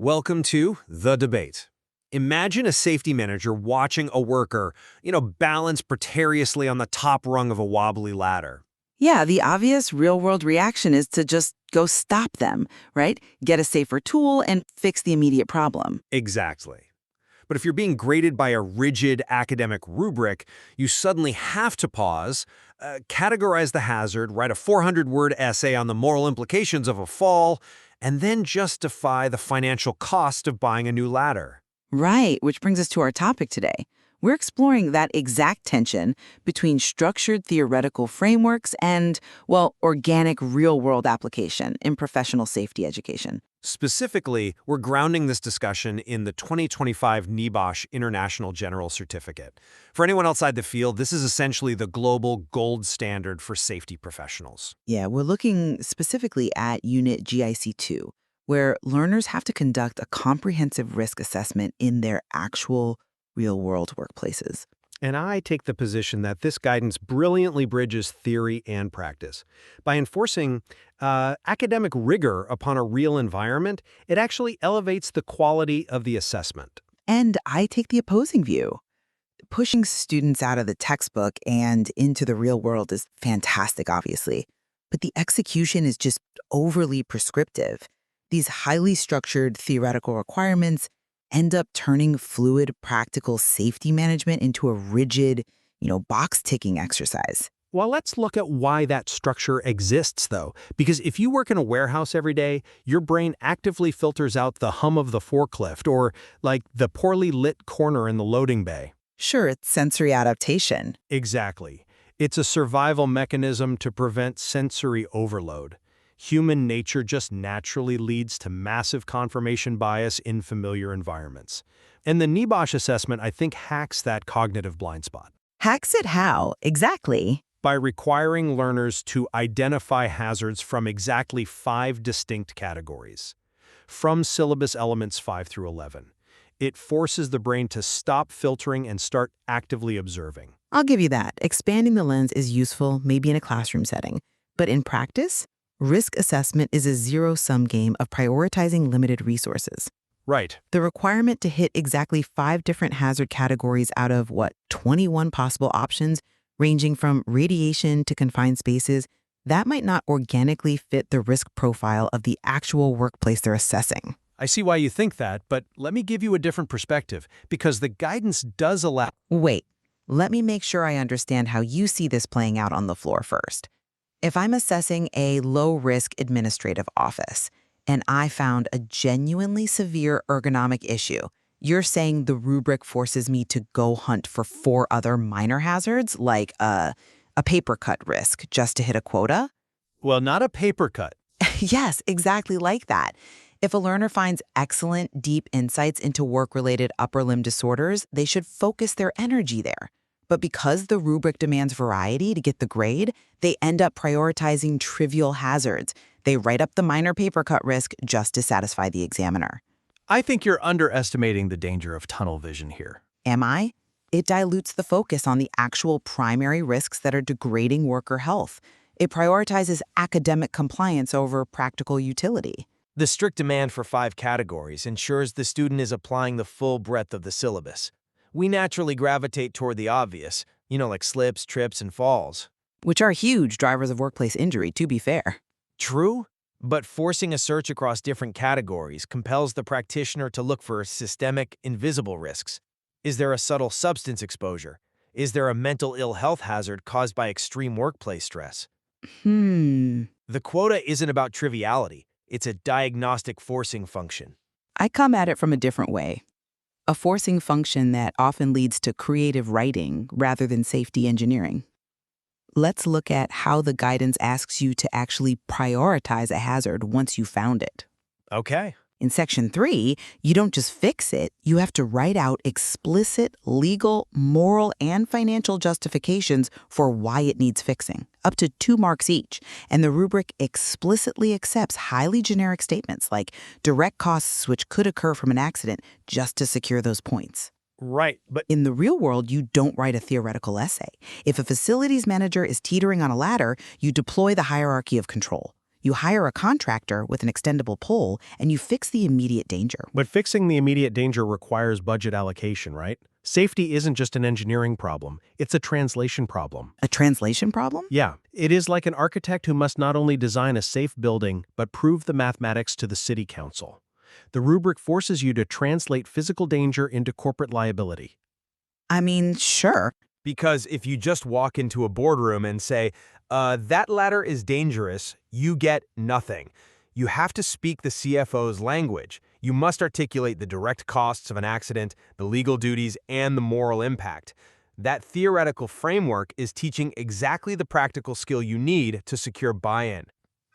Welcome to The Debate. Imagine a safety manager watching a worker, balance precariously on the top rung of a wobbly ladder. Yeah, the obvious real-world reaction is to just go stop them, right? Get a safer tool and fix the immediate problem. Exactly. But if you're being graded by a rigid academic rubric, you suddenly have to pause, categorize the hazard, write a 400-word essay on the moral implications of a fall, and then justify the financial cost of buying a new ladder. Right, which brings us to our topic today. We're exploring that exact tension between structured theoretical frameworks and, organic real-world application in professional safety education. Specifically, we're grounding this discussion in the 2025 NEBOSH International General Certificate. For anyone outside the field, this is essentially the global gold standard for safety professionals. Yeah, we're looking specifically at Unit GIC2, where learners have to conduct a comprehensive risk assessment in their actual real-world workplaces. And I take the position that this guidance brilliantly bridges theory and practice. By enforcing academic rigor upon a real environment, it actually elevates the quality of the assessment. And I take the opposing view. Pushing students out of the textbook and into the real world is fantastic, obviously, but the execution is just overly prescriptive. These highly structured theoretical requirements end up turning fluid, practical safety management into a rigid, box-ticking exercise. Well, let's look at why that structure exists, though. Because if you work in a warehouse every day, your brain actively filters out the hum of the forklift or, the poorly lit corner in the loading bay. Sure, it's sensory adaptation. Exactly. It's a survival mechanism to prevent sensory overload. Human nature just naturally leads to massive confirmation bias in familiar environments. And the NEBOSH assessment, I think, hacks that cognitive blind spot. Hacks it how? Exactly. By requiring learners to identify hazards from exactly 5 distinct categories, from syllabus elements 5 through 11. It forces the brain to stop filtering and start actively observing. I'll give you that. Expanding the lens is useful, maybe in a classroom setting. But in practice, risk assessment is a zero-sum game of prioritizing limited resources. Right. The requirement to hit exactly 5 different hazard categories out of, 21 possible options, ranging from radiation to confined spaces, that might not organically fit the risk profile of the actual workplace they're assessing. I see why you think that, but let me give you a different perspective, because the guidance does allow— Wait, let me make sure I understand how you see this playing out on the floor first. If I'm assessing a low-risk administrative office, and I found a genuinely severe ergonomic issue, you're saying the rubric forces me to go hunt for 4 other minor hazards, like a paper cut risk, just to hit a quota? Well, not a paper cut. Yes, exactly like that. If a learner finds excellent, deep insights into work-related upper limb disorders, they should focus their energy there. But because the rubric demands variety to get the grade, they end up prioritizing trivial hazards. They write up the minor paper cut risk just to satisfy the examiner. I think you're underestimating the danger of tunnel vision here. Am I? It dilutes the focus on the actual primary risks that are degrading worker health. It prioritizes academic compliance over practical utility. The strict demand for 5 categories ensures the student is applying the full breadth of the syllabus. We naturally gravitate toward the obvious, like slips, trips, and falls. Which are huge drivers of workplace injury, to be fair. True, but forcing a search across different categories compels the practitioner to look for systemic, invisible risks. Is there a subtle substance exposure? Is there a mental ill health hazard caused by extreme workplace stress? The quota isn't about triviality. It's a diagnostic forcing function. I come at it from a different way. A forcing function that often leads to creative writing rather than safety engineering. Let's look at how the guidance asks you to actually prioritize a hazard once you found it. Okay. In Section 3, you don't just fix it, you have to write out explicit legal, moral, and financial justifications for why it needs fixing, up to 2 marks each. And the rubric explicitly accepts highly generic statements like direct costs which could occur from an accident just to secure those points. Right, but in the real world, you don't write a theoretical essay. If a facilities manager is teetering on a ladder, you deploy the hierarchy of control. You hire a contractor with an extendable pole, and you fix the immediate danger. But fixing the immediate danger requires budget allocation, right? Safety isn't just an engineering problem, it's a translation problem. A translation problem? Yeah, it is like an architect who must not only design a safe building, but prove the mathematics to the city council. The rubric forces you to translate physical danger into corporate liability. I mean, sure. Because if you just walk into a boardroom and say, that ladder is dangerous, you get nothing. You have to speak the CFO's language. You must articulate the direct costs of an accident, the legal duties, and the moral impact. That theoretical framework is teaching exactly the practical skill you need to secure buy-in.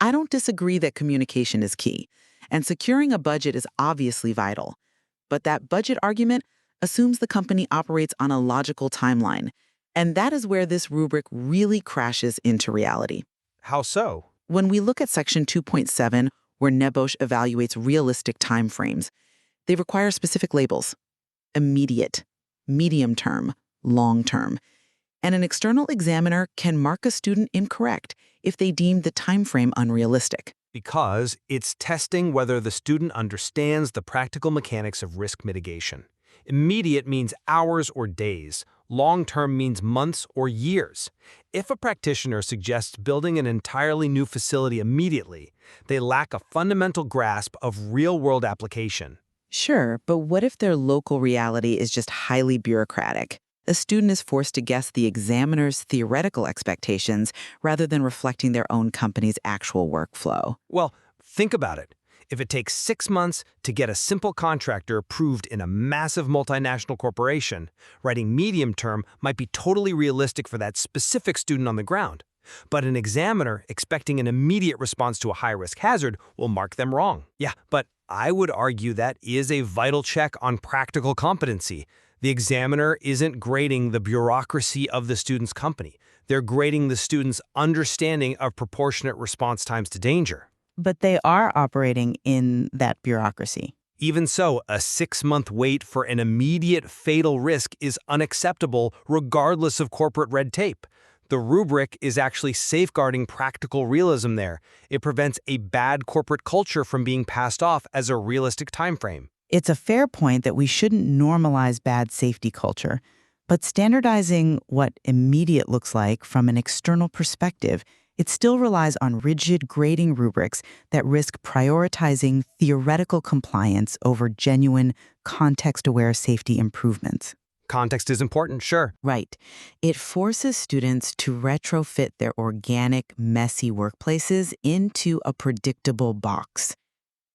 I don't disagree that communication is key, and securing a budget is obviously vital. But that budget argument assumes the company operates on a logical timeline, and that is where this rubric really crashes into reality. How so? When we look at Section 2.7, where NEBOSH evaluates realistic timeframes, they require specific labels: immediate, medium term, long term. And an external examiner can mark a student incorrect if they deem the timeframe unrealistic. Because it's testing whether the student understands the practical mechanics of risk mitigation. Immediate means hours or days. Long-term means months or years. If a practitioner suggests building an entirely new facility immediately, they lack a fundamental grasp of real-world application. Sure, but what if their local reality is just highly bureaucratic? A student is forced to guess the examiner's theoretical expectations rather than reflecting their own company's actual workflow. Well, think about it. If it takes 6 months to get a simple contractor approved in a massive multinational corporation, writing medium term might be totally realistic for that specific student on the ground. But an examiner expecting an immediate response to a high-risk hazard will mark them wrong. Yeah, but I would argue that is a vital check on practical competency. The examiner isn't grading the bureaucracy of the student's company. They're grading the student's understanding of proportionate response times to danger. But they are operating in that bureaucracy. Even so, a 6-month wait for an immediate fatal risk is unacceptable regardless of corporate red tape. The rubric is actually safeguarding practical realism there. It prevents a bad corporate culture from being passed off as a realistic timeframe. It's a fair point that we shouldn't normalize bad safety culture, but standardizing what immediate looks like from an external perspective, it still relies on rigid grading rubrics that risk prioritizing theoretical compliance over genuine, context-aware safety improvements. Context is important, sure. Right. It forces students to retrofit their organic, messy workplaces into a predictable box.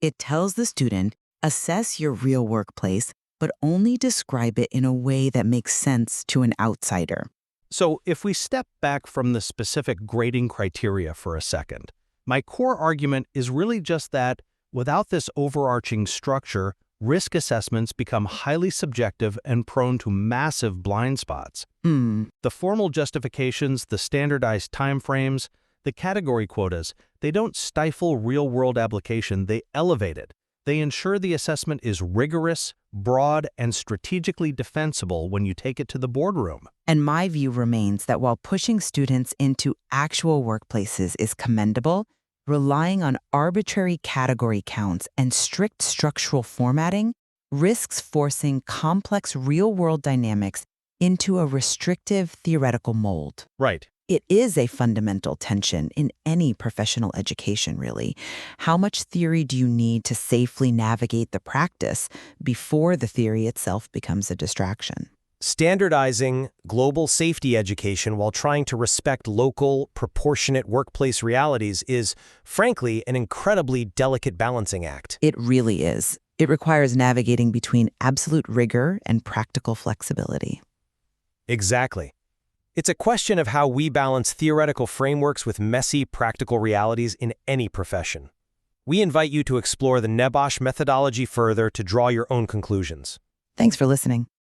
It tells the student, assess your real workplace, but only describe it in a way that makes sense to an outsider. So if we step back from the specific grading criteria for a second, my core argument is really just that without this overarching structure, risk assessments become highly subjective and prone to massive blind spots. The formal justifications, the standardized timeframes, the category quotas, they don't stifle real-world application, they elevate it. They ensure the assessment is rigorous, broad, and strategically defensible when you take it to the boardroom. And my view remains that while pushing students into actual workplaces is commendable, relying on arbitrary category counts and strict structural formatting risks forcing complex real-world dynamics into a restrictive theoretical mold. Right. It is a fundamental tension in any professional education, really. How much theory do you need to safely navigate the practice before the theory itself becomes a distraction? Standardizing global safety education while trying to respect local, proportionate workplace realities is, frankly, an incredibly delicate balancing act. It really is. It requires navigating between absolute rigor and practical flexibility. Exactly. It's a question of how we balance theoretical frameworks with messy, practical realities in any profession. We invite you to explore the NEBOSH methodology further to draw your own conclusions. Thanks for listening.